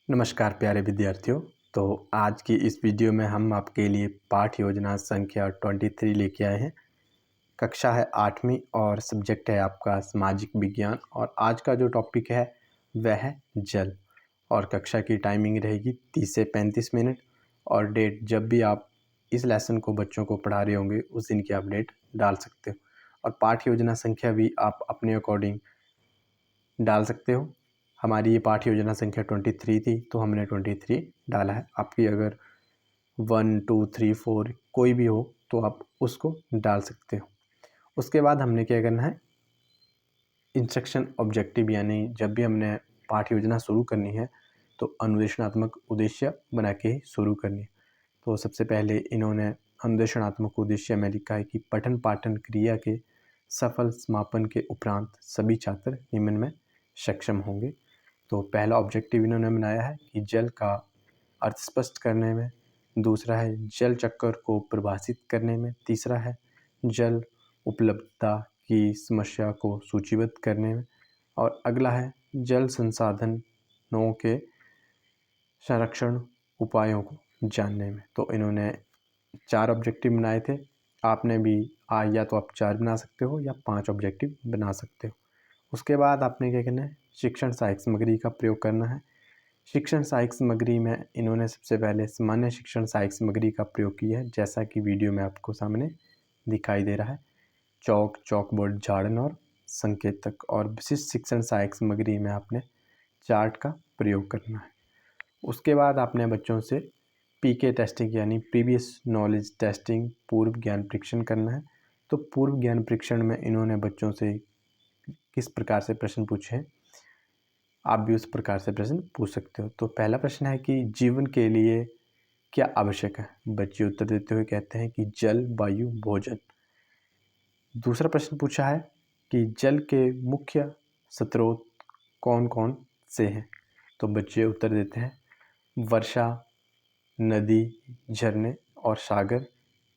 नमस्कार प्यारे विद्यार्थियों। तो आज की इस वीडियो में हम आपके लिए पाठ योजना संख्या 23 लेके आए हैं। कक्षा है 8वीं और सब्जेक्ट है आपका सामाजिक विज्ञान। और आज का जो टॉपिक है वह है जल। और कक्षा की टाइमिंग रहेगी 30 से 35 मिनट। और डेट जब भी आप इस लेसन को बच्चों को पढ़ा रहे होंगे उस दिन की आप डेट डाल सकते हो। और पाठ योजना संख्या भी आप अपने अकॉर्डिंग डाल सकते हो। हमारी ये पाठ योजना संख्या 23 थी तो हमने 23 डाला है। आपकी अगर 1, 2, 3, 4 कोई भी हो तो आप उसको डाल सकते हो। उसके बाद हमने क्या करना है, इंस्ट्रक्शन ऑब्जेक्टिव, यानी जब भी हमने पाठ योजना शुरू करनी है तो अनुदेशनात्मक उद्देश्य बना के ही शुरू करनी है। तो सबसे पहले इन्होंने अनुदेशनात्मक उद्देश्य में लिखा है कि पठन पाठन क्रिया के सफल समापन के उपरांत सभी छात्र निम्न में सक्षम होंगे। तो पहला ऑब्जेक्टिव इन्होंने बनाया है कि जल का अर्थ स्पष्ट करने में, दूसरा है जल चक्र को परिभाषित करने में, तीसरा है जल उपलब्धता की समस्या को सूचीबद्ध करने में, और अगला है जल संसाधनों के संरक्षण उपायों को जानने में। तो इन्होंने 4 ऑब्जेक्टिव बनाए थे। आपने भी या तो आप 4 बना सकते हो या 5 ऑब्जेक्टिव बना सकते हो। उसके बाद आपने क्या करना है, शिक्षण सहायक सामग्री का प्रयोग करना है। शिक्षण सहायक सामग्री में इन्होंने सबसे पहले सामान्य शिक्षण सहायक सामग्री का प्रयोग किया है, जैसा कि वीडियो में आपको सामने दिखाई दे रहा है। चौक, चौकबोर्ड, झाड़न और संकेतक। और विशिष्ट शिक्षण सहायक सामग्री में आपने चार्ट का प्रयोग करना है। उसके बाद आपने बच्चों से पीके टेस्टिंग यानी प्रीवियस नॉलेज टेस्टिंग, पूर्व ज्ञान परीक्षण करना है। तो पूर्व ज्ञान परीक्षण में इन्होंने बच्चों से किस प्रकार से प्रश्न पूछे हैं, आप भी उस प्रकार से प्रश्न पूछ सकते हो। तो पहला प्रश्न है कि जीवन के लिए क्या आवश्यक है। बच्चे उत्तर देते हुए कहते हैं कि जल, वायु, भोजन। दूसरा प्रश्न पूछा है कि जल के मुख्य स्रोत कौन कौन से हैं। तो बच्चे उत्तर देते हैं वर्षा, नदी, झरने और सागर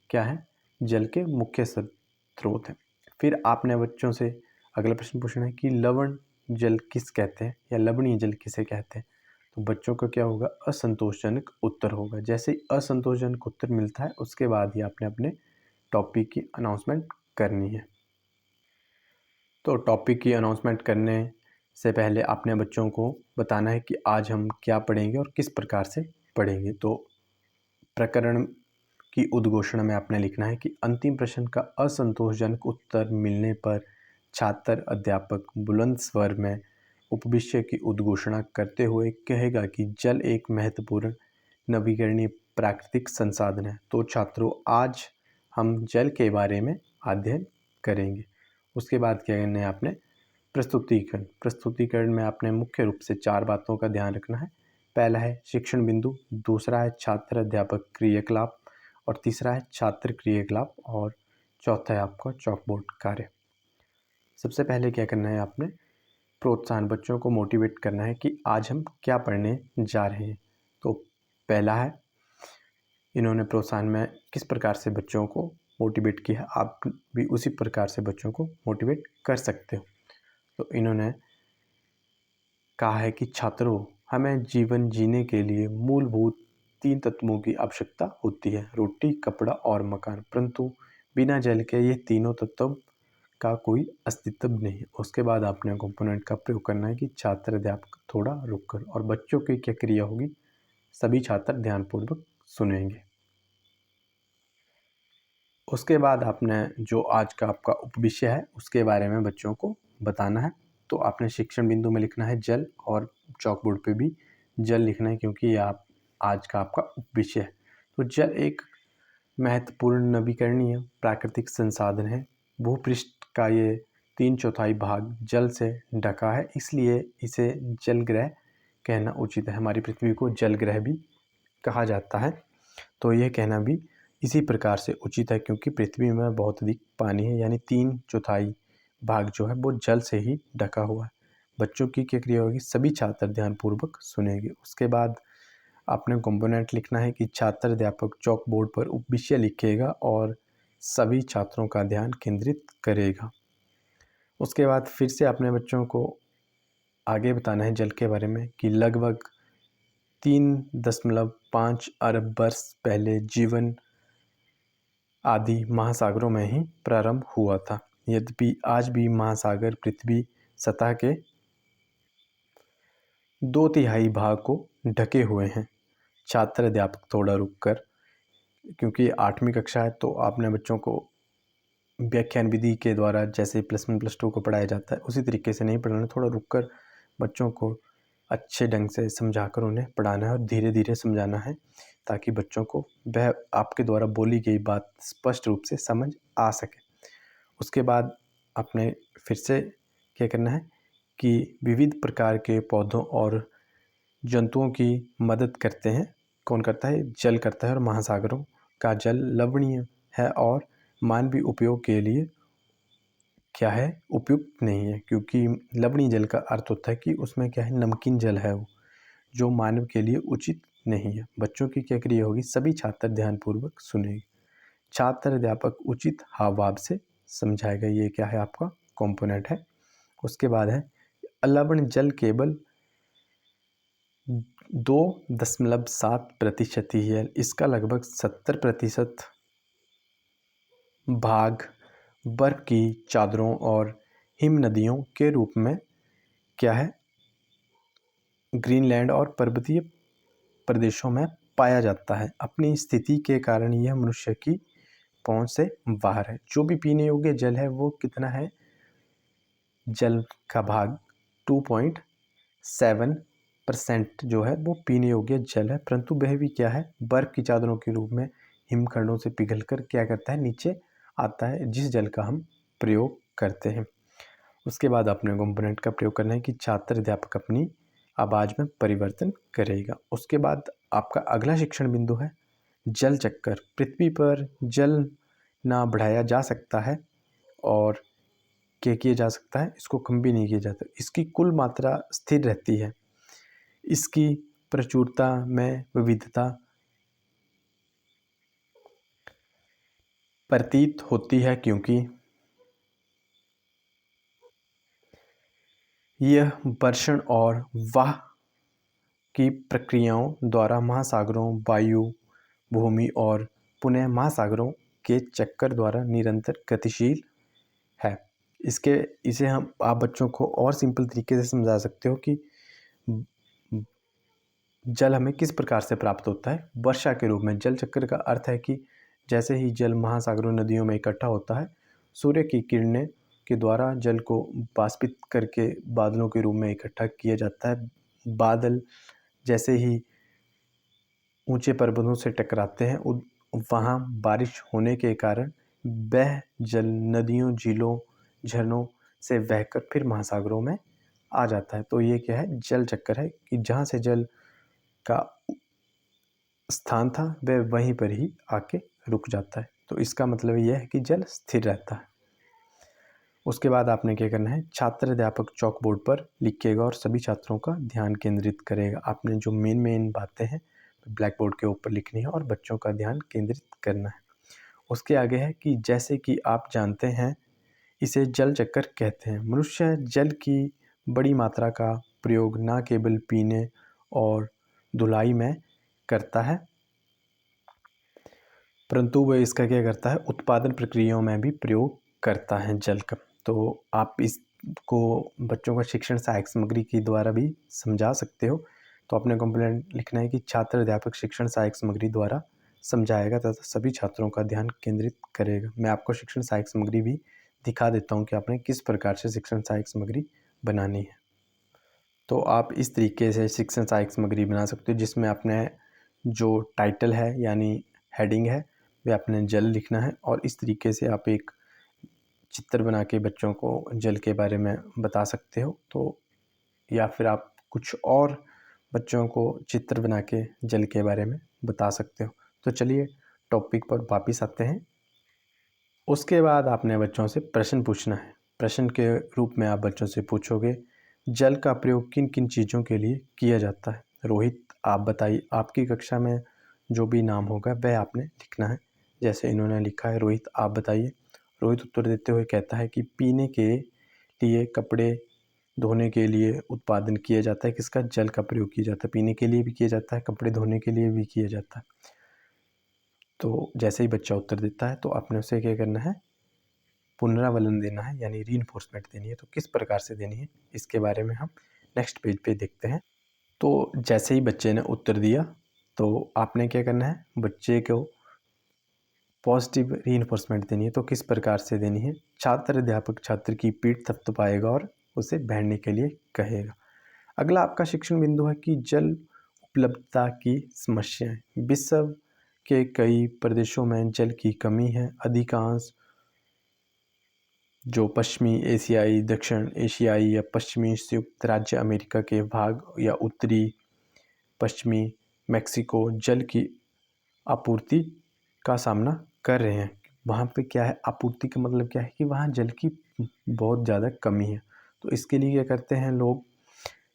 क्या है, जल के मुख्य स्रोत हैं। फिर आपने बच्चों से अगला प्रश्न पूछना है कि लवण जल किस कहते हैं या लवणीय जल किसे कहते हैं। तो बच्चों का क्या होगा, असंतोषजनक उत्तर होगा। जैसे ही असंतोषजनक उत्तर मिलता है उसके बाद ही आपने अपने टॉपिक की अनाउंसमेंट करनी है। तो टॉपिक की अनाउंसमेंट करने से पहले आपने बच्चों को बताना है कि आज हम क्या पढ़ेंगे और किस प्रकार से पढ़ेंगे। तो प्रकरण की उद्घोषणा में आपने लिखना है कि अंतिम प्रश्न का असंतोषजनक उत्तर मिलने पर छात्र अध्यापक बुलंद स्वर में उपविषय की उद्घोषणा करते हुए कहेगा कि जल एक महत्वपूर्ण नवीकरणीय प्राकृतिक संसाधन है। तो छात्रों, आज हम जल के बारे में अध्ययन करेंगे। उसके बाद क्या करना है, आपने प्रस्तुतिकरण। प्रस्तुतिकरण में आपने मुख्य रूप से 4 बातों का ध्यान रखना है। पहला है शिक्षण बिंदु, दूसरा है छात्र अध्यापक क्रियाकलाप, और तीसरा है छात्र क्रियाकलाप, और चौथा है आपका चॉकबोर्ड कार्य। सबसे पहले क्या करना है, आपने प्रोत्साहन, बच्चों को मोटिवेट करना है कि आज हम क्या पढ़ने जा रहे हैं। तो पहला है, इन्होंने प्रोत्साहन में किस प्रकार से बच्चों को मोटिवेट किया, आप भी उसी प्रकार से बच्चों को मोटिवेट कर सकते हो। तो इन्होंने कहा है कि छात्रों, हमें जीवन जीने के लिए मूलभूत 3 तत्वों की आवश्यकता होती है, रोटी, कपड़ा और मकान। परंतु बिना जल के ये तीनों तत्व का कोई अस्तित्व नहीं है। उसके बाद आपने कंपोनेंट का प्रयोग करना है कि छात्र अध्यापक थोड़ा रुककर, और बच्चों की क्या क्रिया होगी, सभी छात्र ध्यानपूर्वक सुनेंगे। उसके बाद आपने जो आज का आपका उपविषय है उसके बारे में बच्चों को बताना है। तो आपने शिक्षण बिंदु में लिखना है जल, और चॉकबोर्ड पे भी जल लिखना है क्योंकि ये आप आज का आपका उपविषय है। तो जल एक महत्वपूर्ण नवीकरणीय प्राकृतिक संसाधन है। भूपृष्ठ का ये 3/4 भाग जल से ढका है, इसलिए इसे जल ग्रह कहना उचित है। हमारी पृथ्वी को जल ग्रह भी कहा जाता है। तो ये कहना भी इसी प्रकार से उचित है क्योंकि पृथ्वी में बहुत अधिक पानी है, यानी 3/4 भाग जो है वो जल से ही ढका हुआ है। बच्चों की क्या क्रिया होगी, सभी छात्र ध्यानपूर्वक सुनेंगे। उसके बाद आपने कंपोनेंट लिखना है कि छात्र अध्यापक चॉक बोर्ड पर उपविषय लिखेगा और सभी छात्रों का ध्यान केंद्रित करेगा। उसके बाद फिर से अपने बच्चों को आगे बताना है जल के बारे में कि लगभग 3.5 अरब वर्ष पहले जीवन आदि महासागरों में ही प्रारंभ हुआ था। यद्यपि आज भी महासागर पृथ्वी सतह के 2/3 भाग को ढके हुए हैं। छात्र अध्यापक थोड़ा रुककर, क्योंकि 8वीं कक्षा है तो आपने बच्चों को व्याख्यान विधि के द्वारा जैसे +1 +2 को पढ़ाया जाता है उसी तरीके से नहीं पढ़ाना, थोड़ा रुककर बच्चों को अच्छे ढंग से समझाकर उन्हें पढ़ाना है और धीरे धीरे समझाना है, ताकि बच्चों को वह आपके द्वारा बोली गई बात स्पष्ट रूप से समझ आ सके। उसके बाद आपने फिर से क्या करना है कि विविध प्रकार के पौधों और जंतुओं की मदद करते हैं। कौन करता है? जल करता है। और महासागरों का जल लवणीय है और मानवीय उपयोग के लिए क्या है? उपयुक्त नहीं है, क्योंकि लवणीय जल का अर्थ होता है कि उसमें क्या है? नमकीन जल है वो, जो मानव के लिए उचित नहीं है। बच्चों की क्या क्रिया होगी? सभी छात्र ध्यानपूर्वक सुनेंगे। छात्र अध्यापक उचित हाव भाव से समझाएगा। ये क्या है? आपका कंपोनेंट है। उसके बाद है अलवण जल केवल 2.7% ही है। इसका लगभग 70% भाग बर्फ की चादरों और हिम नदियों के रूप में क्या है? ग्रीनलैंड और पर्वतीय प्रदेशों में पाया जाता है। अपनी स्थिति के कारण यह मनुष्य की पहुंच से बाहर है। जो भी पीने योग्य जल है वो कितना है? जल का भाग 2.7% जो है वो पीने योग्य जल है, परंतु वह भी क्या है? बर्फ की चादरों के रूप में हिमखंडों से पिघलकर क्या करता है? नीचे आता है, जिस जल का हम प्रयोग करते हैं। उसके बाद अपने कंपोनेंट का प्रयोग करना है कि छात्र अध्यापक अपनी आवाज़ में परिवर्तन करेगा। उसके बाद आपका अगला शिक्षण बिंदु है जल चक्कर। पृथ्वी पर जल ना बढ़ाया जा सकता है और क्या किया जा सकता है? इसको कम भी नहीं किया जाता। इसकी कुल मात्रा स्थिर रहती है। इसकी प्रचुरता में विविधता प्रतीत होती है, क्योंकि यह वर्षण और वाह की प्रक्रियाओं द्वारा महासागरों, वायु, भूमि और पुनः महासागरों के चक्कर द्वारा निरंतर गतिशील है। इसे आप बच्चों को और सिंपल तरीके से समझा सकते हो कि जल हमें किस प्रकार से प्राप्त होता है? वर्षा के रूप में। जल चक्र का अर्थ है कि जैसे ही जल महासागरों, नदियों में इकट्ठा होता है, सूर्य की किरणें के द्वारा जल को वाष्पित करके बादलों के रूप में इकट्ठा किया जाता है। बादल जैसे ही ऊंचे पर्वतों से टकराते हैं, वहाँ बारिश होने के कारण वह जल नदियों, झीलों, झरनों से बहकर फिर महासागरों में आ जाता है। तो ये क्या है? जल चक्कर है कि जहाँ से जल का स्थान था वह वहीं पर ही आके रुक जाता है। तो इसका मतलब यह है कि जल स्थिर रहता है। उसके बाद आपने क्या करना है? छात्र अध्यापक चॉक बोर्ड पर लिखेगा और सभी छात्रों का ध्यान केंद्रित करेगा। आपने जो मेन बातें हैं ब्लैक बोर्ड के ऊपर लिखनी है और बच्चों का ध्यान केंद्रित करना है। उसके आगे है कि जैसे कि आप जानते हैं, इसे जल चक्कर कहते हैं। मनुष्य जल की बड़ी मात्रा का प्रयोग न केवल पीने और धुलाई में करता है, परंतु वह इसका क्या करता है? उत्पादन प्रक्रियाओं में भी प्रयोग करता है जल का। तो आप इसको बच्चों का शिक्षण सहायक सामग्री के द्वारा भी समझा सकते हो। तो अपने कंप्लेंट लिखना है कि छात्र अध्यापक शिक्षण सहायक सामग्री द्वारा समझाएगा तथा सभी छात्रों का ध्यान केंद्रित करेगा। मैं आपको शिक्षण सहायक सामग्री भी दिखा देता हूँ कि आपने किस प्रकार से शिक्षण सहायक सामग्री बनानी है। तो आप इस तरीके से शिक्षण सहायक सामग्री बना सकते हो, जिसमें आपने जो टाइटल है यानी हेडिंग है वह आपने जल लिखना है, और इस तरीके से आप एक चित्र बना के बच्चों को जल के बारे में बता सकते हो। तो या फिर आप कुछ और बच्चों को चित्र बना के जल के बारे में बता सकते हो। तो चलिए टॉपिक पर वापस आते हैं। उसके बाद आपने बच्चों से प्रश्न पूछना है। प्रश्न के रूप में आप बच्चों से पूछोगे, जल का प्रयोग किन किन चीज़ों के लिए किया जाता है? रोहित आप बताइए। आपकी कक्षा में जो भी नाम होगा वह आपने लिखना है। जैसे इन्होंने लिखा है, रोहित आप बताइए। रोहित उत्तर देते हुए कहता है कि पीने के लिए, कपड़े धोने के लिए उत्पादन किया जाता है किसका, जल का प्रयोग किया जाता है। पीने के लिए भी किया जाता है, कपड़े धोने के लिए भी किया जाता है। तो जैसे ही बच्चा उत्तर देता है तो आपने उसे क्या करना है, पुनरावलन देना है, यानी रीइंफोर्समेंट देनी है। तो किस प्रकार से देनी है इसके बारे में हम नेक्स्ट पेज पे देखते हैं। तो जैसे ही बच्चे ने उत्तर दिया तो आपने क्या करना है, बच्चे को पॉजिटिव रीइंफोर्समेंट देनी है। तो किस प्रकार से देनी है, छात्र अध्यापक छात्र की पीठ थपथपाएगा और उसे बैठने के लिए कहेगा। अगला आपका शिक्षण बिंदु है कि जल उपलब्धता की समस्याएं। विश्व के कई प्रदेशों में जल की कमी है। अधिकांश जो पश्चिमी एशियाई, दक्षिण एशियाई या पश्चिमी संयुक्त राज्य अमेरिका के भाग या उत्तरी पश्चिमी मैक्सिको जल की आपूर्ति का सामना कर रहे हैं। वहाँ पे क्या है, आपूर्ति का मतलब क्या है कि वहाँ जल की बहुत ज़्यादा कमी है। तो इसके लिए क्या करते हैं लोग,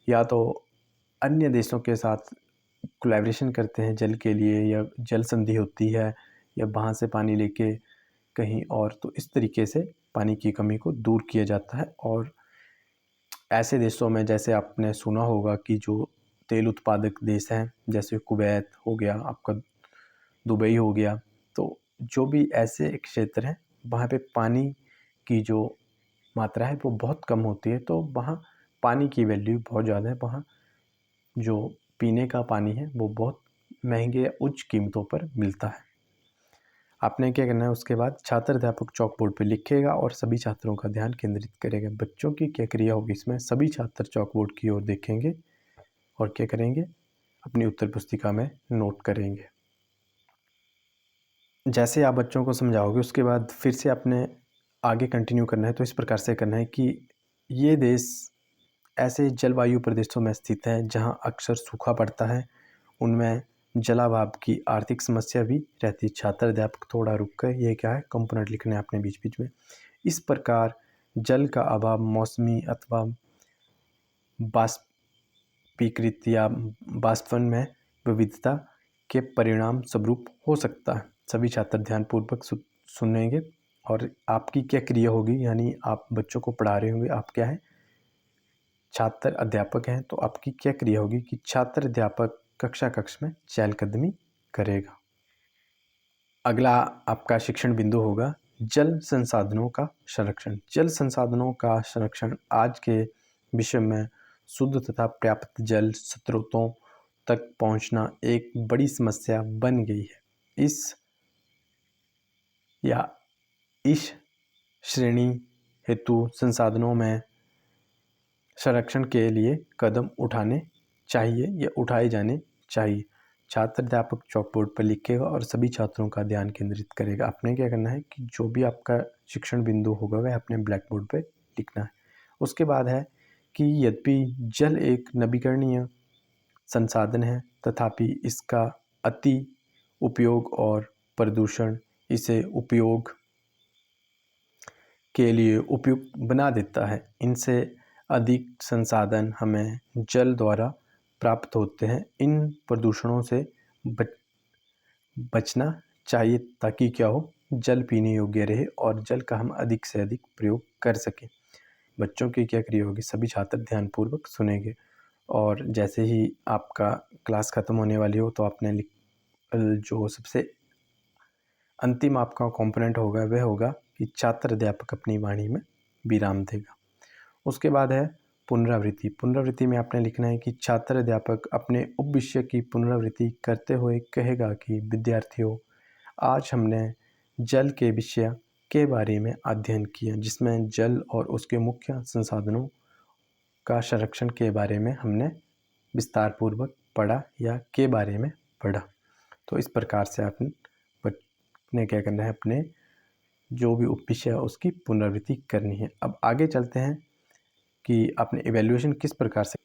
या तो अन्य देशों के साथ कोलैबोरेशन करते हैं जल के लिए, या जल संधि होती है, या वहाँ से पानी लेके कहीं और, तो इस तरीके से पानी की कमी को दूर किया जाता है। और ऐसे देशों में जैसे आपने सुना होगा कि जो तेल उत्पादक देश हैं, जैसे कुवैत हो गया, आपका दुबई हो गया, तो जो भी ऐसे क्षेत्र हैं वहाँ पे पानी की जो मात्रा है वो बहुत कम होती है। तो वहाँ पानी की वैल्यू बहुत ज़्यादा है। वहाँ जो पीने का पानी है वो बहुत महंगे या उच्च कीमतों पर मिलता है। आपने क्या करना है, उसके बाद छात्र अध्यापक चॉक बोर्ड पर लिखेगा और सभी छात्रों का ध्यान केंद्रित करेगा। बच्चों की क्या क्रिया होगी इसमें, सभी छात्र चॉक बोर्ड की ओर देखेंगे और क्या करेंगे, अपनी उत्तर पुस्तिका में नोट करेंगे। जैसे आप बच्चों को समझाओगे उसके बाद फिर से आपने आगे कंटिन्यू करना है। तो इस प्रकार से करना है कि ये देश ऐसे जलवायु प्रदेशों में स्थित है जहाँ अक्सर सूखा पड़ता है, उनमें जलाभाव की आर्थिक समस्या भी रहती है। छात्र अध्यापक थोड़ा रुक कर ये क्या है, कंपोनेंट लिखने हैं अपने बीच बीच में। इस प्रकार जल का अभाव मौसमी अथवा बाष्पीकृत या बाष्पन में विविधता के परिणाम स्वरूप हो सकता है। सभी छात्र ध्यानपूर्वक सुनेंगे और आपकी क्या क्रिया होगी, यानी आप बच्चों को पढ़ा रहे होंगे, आप क्या है, छात्र अध्यापक हैं, तो आपकी क्या क्रिया होगी कि छात्र अध्यापक कक्ष में चहलकदमी करेगा। अगला आपका शिक्षण बिंदु होगा जल संसाधनों का संरक्षण। जल संसाधनों का संरक्षण आज के विश्व में शुद्ध तथा पर्याप्त जल स्रोतों तक पहुंचना एक बड़ी समस्या बन गई है। इस श्रेणी हेतु संसाधनों में संरक्षण के लिए कदम उठाने चाहिए या उठाए जाने चाहिए। छात्र अध्यापक चॉक बोर्ड पर लिखेगा और सभी छात्रों का ध्यान केंद्रित करेगा। आपने क्या करना है कि जो भी आपका शिक्षण बिंदु होगा वह अपने ब्लैक बोर्ड पर लिखना है। उसके बाद है कि यद्यपि जल एक नवीकरणीय संसाधन है, तथापि इसका अति उपयोग और प्रदूषण इसे उपयोग के लिए उपयुक्त बना देता है। इनसे अधिक संसाधन हमें जल द्वारा प्राप्त होते हैं। इन प्रदूषणों से बचना चाहिए ताकि क्या हो, जल पीने योग्य रहे और जल का हम अधिक से अधिक प्रयोग कर सकें। बच्चों की क्या क्रिया होगी, सभी छात्र ध्यानपूर्वक सुनेंगे और जैसे ही आपका क्लास ख़त्म होने वाली हो तो आपने जो सबसे अंतिम आपका कंपोनेंट होगा वह होगा कि छात्र अध्यापक अपनी वाणी में विराम देगा। उसके बाद है पुनरावृत्ति। पुनरावृत्ति में आपने लिखना है कि छात्र अध्यापक अपने उपविषय की पुनरावृत्ति करते हुए कहेगा कि विद्यार्थियों, आज हमने जल के विषय के बारे में अध्ययन किया, जिसमें जल और उसके मुख्य संसाधनों का संरक्षण के बारे में हमने विस्तार पूर्वक पढ़ा या के बारे में पढ़ा। तो इस प्रकार से आपने क्या करना है, अपने जो भी उपविषय है उसकी पुनरावृत्ति करनी है। अब आगे चलते हैं कि आपने इवैल्यूएशन किस प्रकार से।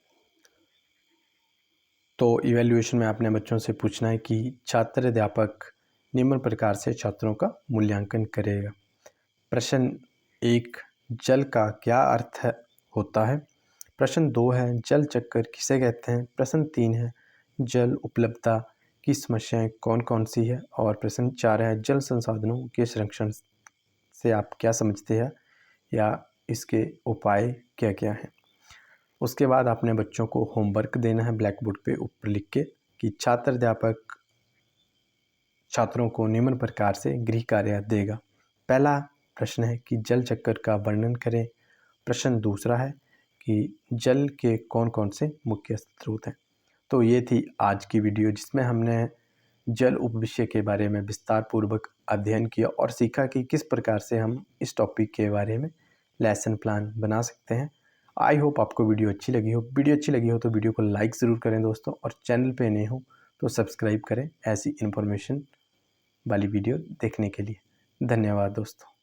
तो इवैल्यूएशन में आपने बच्चों से पूछना है कि छात्र अध्यापक निम्न प्रकार से छात्रों का मूल्यांकन करेगा। प्रश्न 1, जल का क्या अर्थ होता है। प्रश्न 2 है, जल चक्कर किसे कहते हैं। प्रश्न 3 है, जल उपलब्धता की समस्याएं कौन कौन सी है। और प्रश्न 4 है, जल संसाधनों के संरक्षण से आप क्या समझते हैं या इसके उपाय क्या क्या हैं। उसके बाद आपने बच्चों को होमवर्क देना है ब्लैक बोर्ड पे ऊपर लिख के कि छात्र अध्यापक छात्रों को निम्न प्रकार से गृह कार्य देगा। पहला प्रश्न है कि जल चक्र का वर्णन करें। प्रश्न दूसरा है कि जल के कौन कौन से मुख्य स्रोत हैं। तो ये थी आज की वीडियो जिसमें हमने जल उपविषय के बारे में विस्तार पूर्वक अध्ययन किया और सीखा कि किस प्रकार से हम इस टॉपिक के बारे में लेसन प्लान बना सकते हैं। आई होप आपको वीडियो अच्छी लगी हो। वीडियो अच्छी लगी हो तो वीडियो को लाइक ज़रूर करें दोस्तों, और चैनल पे नए हो तो सब्सक्राइब करें ऐसी इन्फॉर्मेशन वाली वीडियो देखने के लिए। धन्यवाद दोस्तों।